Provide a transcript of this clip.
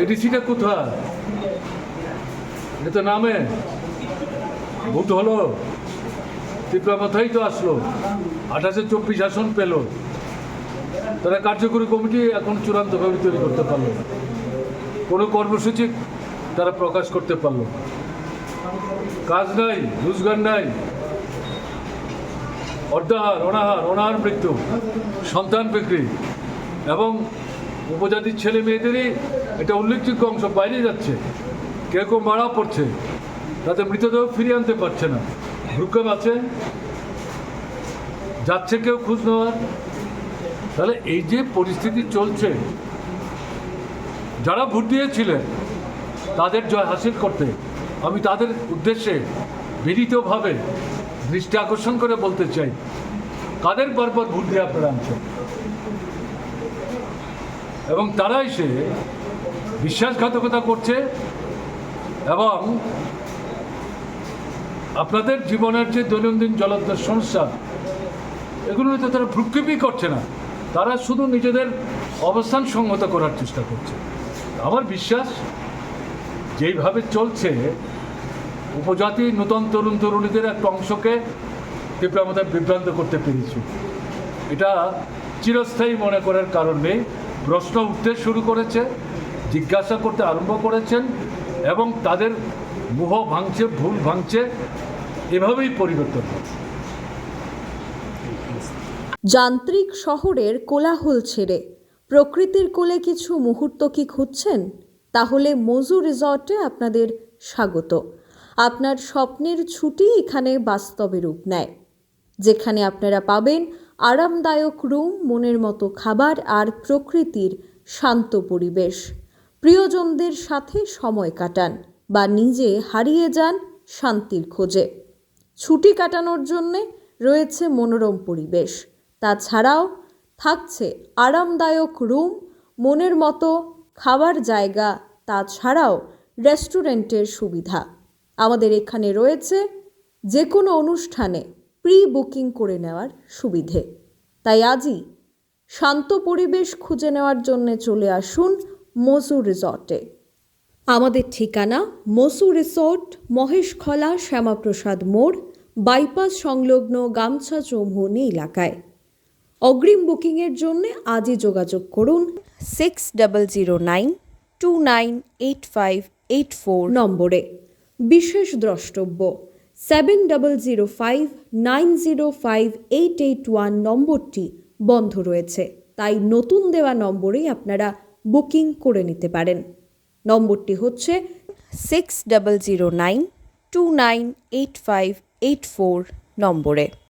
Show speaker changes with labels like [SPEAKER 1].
[SPEAKER 1] এডিসিটা কোথায়? এটা তো নামে ভোট হলো, ত্রিপুরা মাথায় তো আসলো, 2824 আসন পেল, তারা কার্যকরী কমিটি এখন চূড়ান্তভাবে তৈরি করতে পারলো না, কোনো কর্মসূচি তারা প্রকাশ করতে পারলো, কাজ নাই, রোজগার নাই, অর্ধাহার অনাহার মৃত্যু, সন্তান বিক্রি, এবং উপজাতির ছেলে মেয়েদেরই এটা উল্লেখযোগ্য অংশ বাইরে যাচ্ছে, কেউ কেউ মারা পড়ছে, তাদের মৃতদেহ ফিরিয়ে আনতে পারছে না, ভ্রুক্ষেপ আছে, যাচ্ছে কেউ খোঁজ নেওয়ার। তাহলে এই যে পরিস্থিতি চলছে, যারা ভোট দিয়েছিলেন তাদের জয় হাসিল করতে আমি তাদের উদ্দেশ্যে বিনীতভাবে দৃষ্টি আকর্ষণ করে বলতে চাই, কাদের বারবার ভোট দিয়ে আপনারা আনছেন, এবং তারা এসে বিশ্বাসঘাতকতা করছে এবং আপনাদের জীবনের যে দৈনন্দিন জলদ্র সমস্যা, এগুলো হয়তো তারা ভ্রুক্ষেপই করছে না, তারা শুধু নিজেদের অবস্থান সংহত করার চেষ্টা করছে। আমার বিশ্বাস যেইভাবে চলছে, উপজাতি নূতন তরুণ তরুণীদের একটা অংশকে ত্রিপুরা মধ্যে বিভ্রান্ত করতে পেরেছি। এটা চিরস্থায়ী মনে করার কারণে প্রশ্ন উঠতে শুরু করেছে, জিজ্ঞাসা করতে আরম্ভ করেছেন, এবং তাদের মোহ ভাঙছে, ভুল ভাঙছে, এভাবেই পরিবর্তন হচ্ছে।
[SPEAKER 2] যান্ত্রিক শহরের কোলাহল ছেড়ে প্রকৃতির কোলে কিছু মুহূর্ত কি খুঁজছেন? তাহলে মজু রিসর্টে আপনাদের স্বাগত। আপনার স্বপ্নের ছুটি এখানে বাস্তবে রূপ নেয়, যেখানে আপনারা পাবেন আরামদায়ক রুম, মনের মতো খাবার আর প্রকৃতির শান্ত পরিবেশ। প্রিয়জনদের সাথে সময় কাটান বা নিজে হারিয়ে যান শান্তির খোঁজে। ছুটি কাটানোর জন্যে রয়েছে মনোরম পরিবেশ, তাছাড়াও থাকছে আরামদায়ক রুম, মনের মতো খাবার জায়গা, তাছাড়াও রেস্টুরেন্টের সুবিধা। আমাদের এখানে রয়েছে যে কোনো অনুষ্ঠানে প্রি বুকিং করে নেওয়ার সুবিধে। তাই আজই শান্ত পরিবেশ খুঁজে নেওয়ার জন্য চলে আসুন মজু রিসর্টে। আমাদের ঠিকানা মজু রিসর্ট, মহেশখলা শ্যামাপ্রসাদ মোড়, বাইপাস সংলগ্ন গামছা চৌমুহনী এলাকায়। অগ্রিম বুকিংয়ের জন্য আজই যোগাযোগ করুন 6009298584 নম্বরে। বিশেষ দ্রষ্টব্য 7005905881 নম্বরটি বন্ধ রয়েছে, তাই নতুন দেওয়া নম্বরেই আপনারা বুকিং করে নিতে পারেন। নম্বরটি হচ্ছে
[SPEAKER 3] 6009298584 নম্বরে।